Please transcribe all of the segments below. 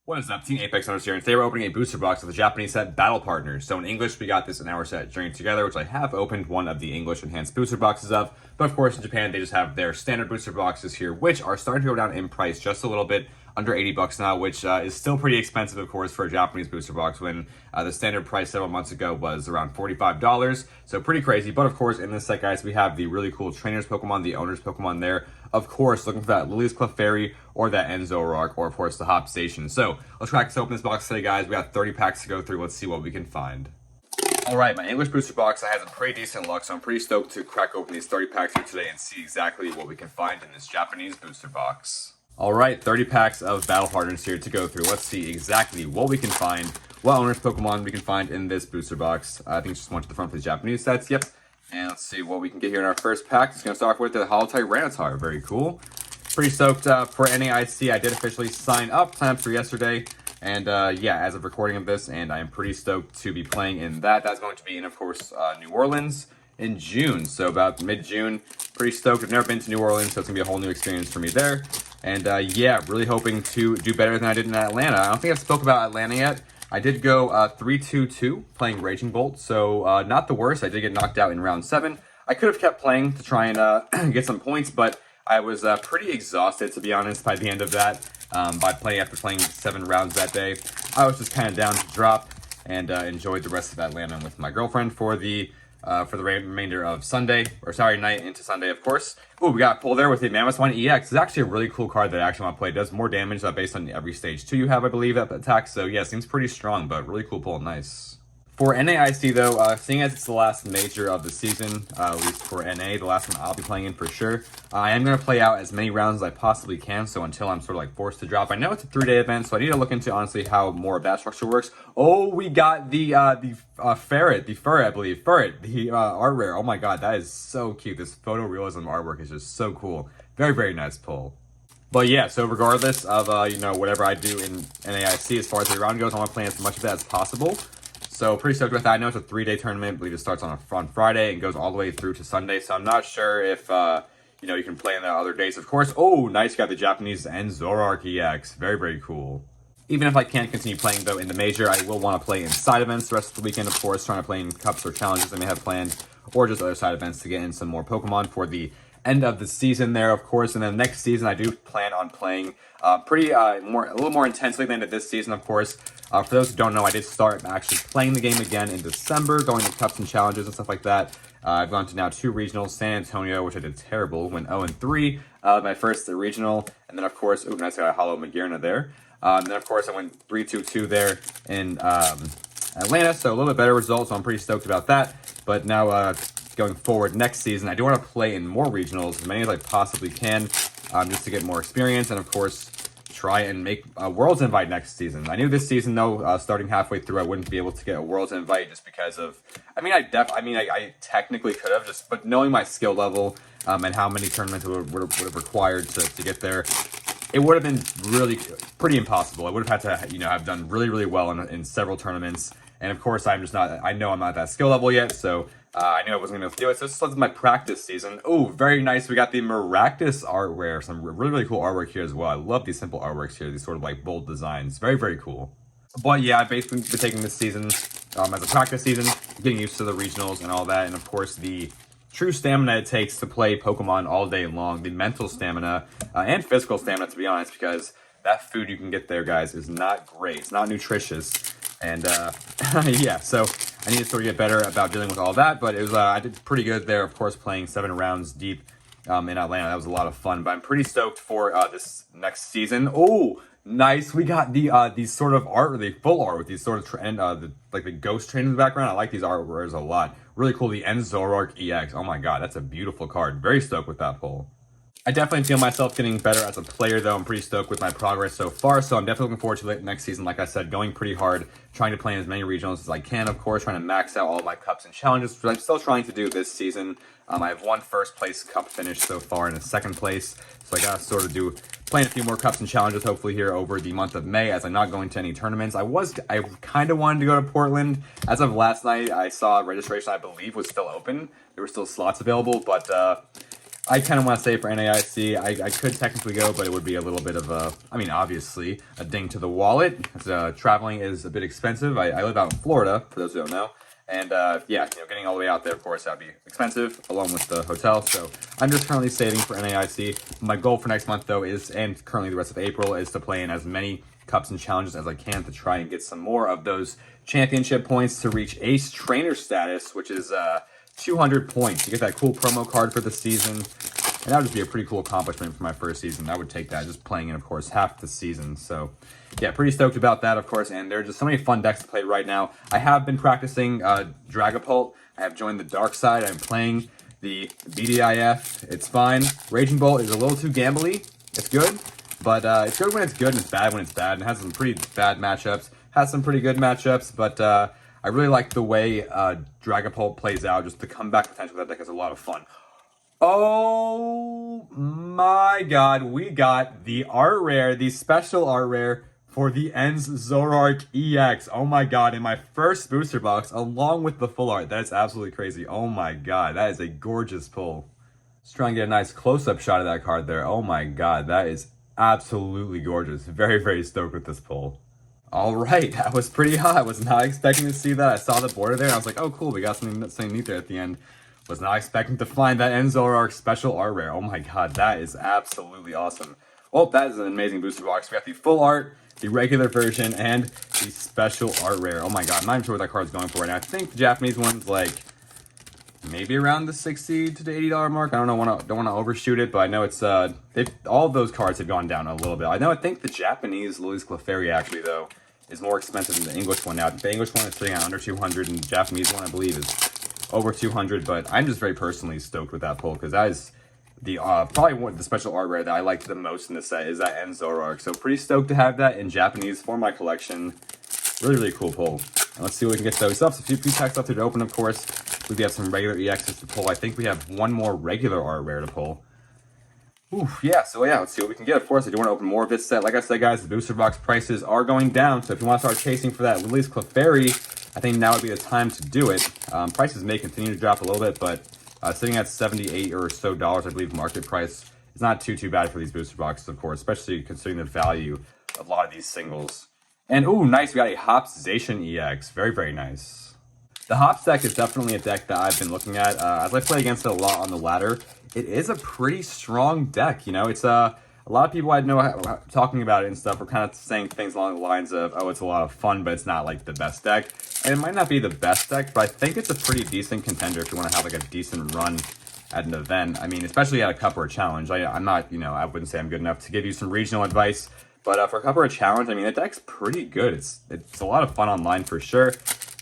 What is up, Team Apex Hunters here, and today we're opening a booster box of the Japanese set Battle Partners. So in English, we got this in our set Journey Together, which I have opened one of the English enhanced booster boxes of. But of course, in Japan, they just have their standard booster boxes here, which are starting to go down in price just a little bit, under 80 bucks now, which is still pretty expensive, of course, for a Japanese booster box when the standard price several months ago was around $45. So pretty crazy. But of course, in this set, guys, we have the really cool trainers Pokemon, the owners Pokemon there. Of course, looking for that Lily's Clefairy or that Zoroark, or of course the Hop Station. So let's crack this open this box today, guys. We got 30 packs to go through. Let's see what we can find. Alright, my English booster box, I had some pretty decent luck, so I'm pretty stoked to crack open these 30 packs here today and see exactly what we can find in this Japanese booster box. Alright, 30 packs of Battle Partners here to go through. Let's see exactly what we can find, what owners Pokemon we can find in this booster box. I think it's just one to the front for the Japanese sets, yep. And let's see what we can get here in our first pack. It's going to start off with the Holotype Rattata. Very cool. Pretty stoked for NAIC. I did officially sign up for yesterday. And yeah, as of recording of this, and I am pretty stoked to be playing in that. That's going to be in, of course, New Orleans in June. So about mid-June. Pretty stoked. I've never been to New Orleans, so it's going to be a whole new experience for me there. And yeah, really hoping to do better than I did in Atlanta. I don't think I spoke about Atlanta yet. I did go 3-2-2 playing Raging Bolt, so not the worst. I did get knocked out in round 7. I could have kept playing to try and get some points, but I was pretty exhausted, to be honest, by the end of that. After playing 7 rounds that day, I was just kind of down to drop and enjoyed the rest of Atlanta with my girlfriend for the remainder of Sunday, or sorry, night into Sunday, of course. Ooh, we got pulled there with the Mammoth 1 EX. It's actually a really cool card that I actually want to play. It does more damage based on every stage 2 you have, I believe, at the attack. So yeah, seems pretty strong, but really cool pull. Nice. For NAIC, though, seeing as it's the last major of the season, at least for NA, the last one I'll be playing in for sure, I am going to play out as many rounds as I possibly can, so until I'm sort of like forced to drop. I know it's a 3-day event, so I need to look into, honestly, how more of that structure works. Oh, we got the ferret, I believe. Ferret, the art rare. Oh my god, that is so cute. This photorealism artwork is just so cool. Very, very nice pull. But yeah, so regardless of, you know, whatever I do in NAIC, as far as the round goes, I want to play as much of that as possible. So pretty stoked with that. I know it's a 3-day tournament. I believe it starts on Friday and goes all the way through to Sunday. So I'm not sure if, you know, you can play in the other days, of course. Oh, nice. You got the Japanese Zoroark EX. Very, very cool. Even if I can't continue playing, though, in the major, I will want to play in side events the rest of the weekend, of course, trying to play in cups or challenges I may have planned, or just other side events to get in some more Pokemon for the end of the season there, of course. And then next season, I do plan on playing a little more intensely than this season, of course. For those who don't know, I did start actually playing the game again in December, going to cups and challenges and stuff like that. I've gone to now 2 regionals, San Antonio, which I did terrible, went 0-3, my first regional, and then of course, ooh, nice, got a Hollow Magearna there. And then of course, I went 3-2-2 there in Atlanta, so a little bit better results, so I'm pretty stoked about that. But now, going forward next season, I do want to play in more regionals, as many as I possibly can, just to get more experience, and of course, try and make a Worlds invite next season. I knew this season, though, starting halfway through, I wouldn't be able to get a Worlds invite just because of, I technically could have, but knowing my skill level and how many tournaments would have required to get there, it would have been really pretty impossible. I would have had to, you know, have done really, really well in several tournaments. And of course, I know I'm not at that skill level yet, so I knew I wasn't going to be able to do it. So this is my practice season. Oh, very nice. We got the Maractus art rare. Some really, really cool artwork here as well. I love these simple artworks here. These sort of like bold designs. Very, very cool. But yeah, I've basically been taking this season as a practice season, getting used to the regionals and all that. And of course, the true stamina it takes to play Pokemon all day long. The mental stamina and physical stamina, to be honest, because that food you can get there, guys, is not great. It's not nutritious. And yeah, so I need to sort of get better about dealing with all that. But it was I did pretty good there, of course, playing 7 rounds deep in Atlanta. That was a lot of fun. But I'm pretty stoked for this next season. Oh, nice. We got these sort of art, the full art with these sort of like the ghost train in the background. I like these artworks a lot. Really cool. The Zoroark EX. Oh my god, that's a beautiful card. Very stoked with that pull. I definitely feel myself getting better as a player, though. I'm pretty stoked with my progress so far, so I'm definitely looking forward to the next season. Like I said, going pretty hard, trying to play in as many regionals as I can, of course, trying to max out all of my cups and challenges, which I'm still trying to do this season. I have 1 first place cup finish so far and a 2nd place, so I gotta sort of playing a few more cups and challenges, hopefully, here over the month of May, as I'm not going to any tournaments. I kind of wanted to go to Portland. As of last night, I saw registration, I believe, was still open. There were still slots available, but I kind of want to say for NAIC, I could technically go, but it would be a little bit of a, I mean, obviously, a ding to the wallet. Traveling is a bit expensive. I live out in Florida, for those who don't know. And yeah, getting all the way out there, of course, that'd be expensive, along with the hotel. So I'm just currently saving for NAIC. My goal for next month, though, is, and currently the rest of April, is to play in as many cups and challenges as I can to try and get some more of those championship points to reach Ace Trainer status, which is 200 points. You get that cool promo card for the season, and that would just be a pretty cool accomplishment for my first season. I would take that, just playing in, of course, half the season. So yeah, pretty stoked about that, of course, and there are just so many fun decks to play right now. I have been practicing Dragapult. I have joined the dark side. I'm playing the BDIF. It's fine. Raging Bolt is a little too gambly. It's good, but it's good when it's good, and it's bad when it's bad, and it has some pretty bad matchups, has some pretty good matchups, but I really like the way Dragapult plays out. Just the comeback potential of that deck is a lot of fun. Oh my god, we got the art rare, the special art rare for the Ends Zoroark EX. Oh my god, in my first booster box, along with the full art. That is absolutely crazy. Oh my god, that is a gorgeous pull. Let's try and get a nice close-up shot of that card there. Oh my god, that is absolutely gorgeous. Very, very stoked with this pull. All right, that was pretty hot. I was not expecting to see that. I saw the border there, and I was like, oh, cool, we got something neat there at the end. Was not expecting to find that Ends Zoroark special art rare. Oh my god, that is absolutely awesome. Well, that is an amazing booster box. We got the full art, the regular version, and the special art rare. Oh my god, I'm not even sure what that card's going for right now. I think the Japanese one's like maybe around the $60 to $80 mark. I don't know, don't want to overshoot it, but I know it's all of those cards have gone down a little bit. I think the Japanese Luis Clefairy actually though is more expensive than the English one now. The English one is sitting at under 200, and the Japanese one I believe is over 200. But I'm just very personally stoked with that pull because that is the probably one of the special art rare that I liked the most in the set is that Ends Zoroark. So pretty stoked to have that in Japanese for my collection. Really, really cool pull. And let's see what we can get to. We still have a few packs left to open, of course. We have some regular EXs to pull. I think we have one more regular art rare to pull. Ooh, yeah, so yeah, let's see what we can get. Of course, I do want to open more of this set. Like I said, guys, the booster box prices are going down. So if you want to start chasing for that Luis Clefairy, I think now would be the time to do it. Prices may continue to drop a little bit, but sitting at $78 or so, I believe, market price is not too bad for these booster boxes, of course, especially considering the value of a lot of these singles. And ooh, nice, we got a Hopzation EX. Very, very nice. The Hops deck is definitely a deck that I've been looking at. As I play against it a lot on the ladder, it is a pretty strong deck. It's a lot of people I know talking about it and stuff are kind of saying things along the lines of, oh, it's a lot of fun, but it's not like the best deck. And it might not be the best deck, but I think it's a pretty decent contender if you want to have like a decent run at an event. I mean, especially at a cup or a challenge. I'm not, I wouldn't say I'm good enough to give you some regional advice, but for a cup or a challenge, I mean, that deck's pretty good. It's a lot of fun online for sure.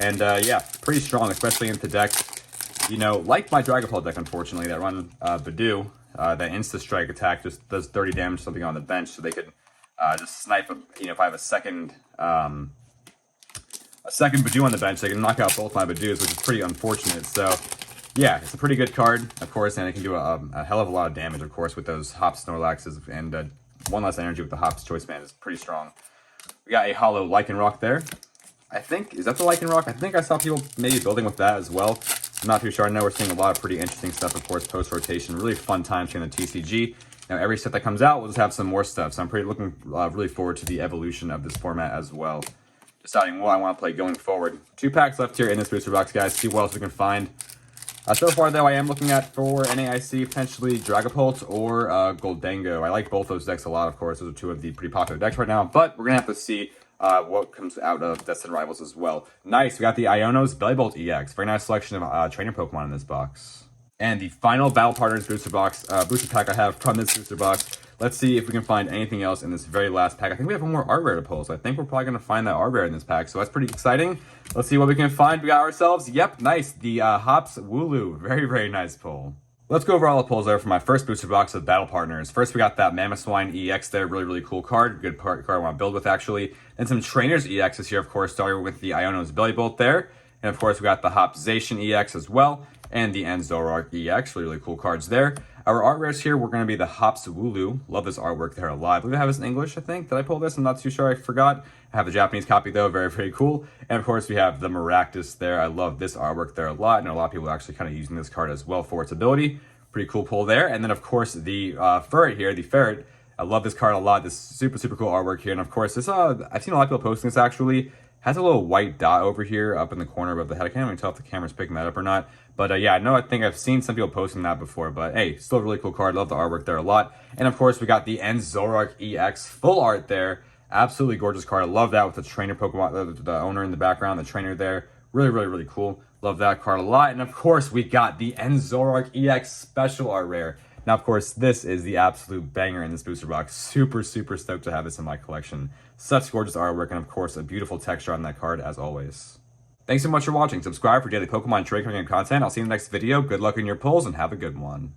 And yeah, pretty strong, especially into decks, like my Dragapult deck, unfortunately, that run Badoo, that insta-strike attack just does 30 damage to something on the bench, so they could just snipe, if I have a second Badoo on the bench, they can knock out both my Badoos, which is pretty unfortunate. So yeah, it's a pretty good card, of course, and it can do a hell of a lot of damage, of course, with those Hops Snorlaxes, and one less energy with the Hops Choice Band is pretty strong. We got a Hollow Lycanroc there. I think, is that the Lycanroc? I think I saw people maybe building with that as well. I'm not too sure. I know we're seeing a lot of pretty interesting stuff, of course, post-rotation. Really fun times here in the TCG. Now, every set that comes out, we'll just have some more stuff. So I'm pretty looking really forward to the evolution of this format as well. Deciding what I want to play going forward. 2 packs left here in this booster box, guys. See what else we can find. So far, though, I am looking at for NAIC, potentially Dragapult or Goldango. I like both those decks a lot, of course. Those are 2 of the pretty popular decks right now. But we're going to have to see what comes out of Destined Rivals as well. Nice, we got the Iono's Bellybolt EX. Very nice selection of trainer Pokemon in this box. And the final Battle Partners booster pack I have from this booster box. Let's see if we can find anything else in this very last pack. I think we have one more art rare to pull, so I think we're probably going to find that art rare in this pack, so that's pretty exciting. Let's see what we can find. We got ourselves, yep, nice, the Hops Wooloo. Very, very nice pull. Let's go over all the pulls there for my first booster box of Battle Partners. First, we got that Mamoswine EX there. Really, really cool card. Good card I want to build with, actually. Then some Trainers EXs here, of course, starting with the Iono's Bellybolt there. And, of course, we got the Hopzation EX as well. And the Ends Zoroark EX. Really, really cool cards there. Our art rares here, we're going to be the Hops Wooloo. Love this artwork there a lot. I believe I have this in English, I think. Did I pull this? I'm not too sure. I forgot. I have the Japanese copy, though. Very, very cool. And, of course, we have the Maractus there. I love this artwork there a lot. And a lot of people are actually kind of using this card as well for its ability. Pretty cool pull there. And then, of course, the Ferret here, the Ferret. I love this card a lot. This super, super cool artwork here. And, of course, this I've seen a lot of people posting this, actually. Has a little white dot over here up in the corner above the head. I can't even tell if the camera's picking that up or not. But, yeah, I think I've seen some people posting that before. But, hey, still a really cool card. Love the artwork there a lot. And, of course, we got the Zoroark EX full art there. Absolutely gorgeous card. I love that with the trainer Pokemon, the owner in the background, the trainer there. Really, really, really cool. Love that card a lot. And, of course, we got the Zoroark EX special art rare. Now, of course, this is the absolute banger in this booster box. Super, super stoked to have this in my collection. Such gorgeous artwork, and of course, a beautiful texture on that card as always. Thanks so much for watching. Subscribe for daily Pokemon trade card game content. I'll see you in the next video. Good luck in your pulls, and have a good one.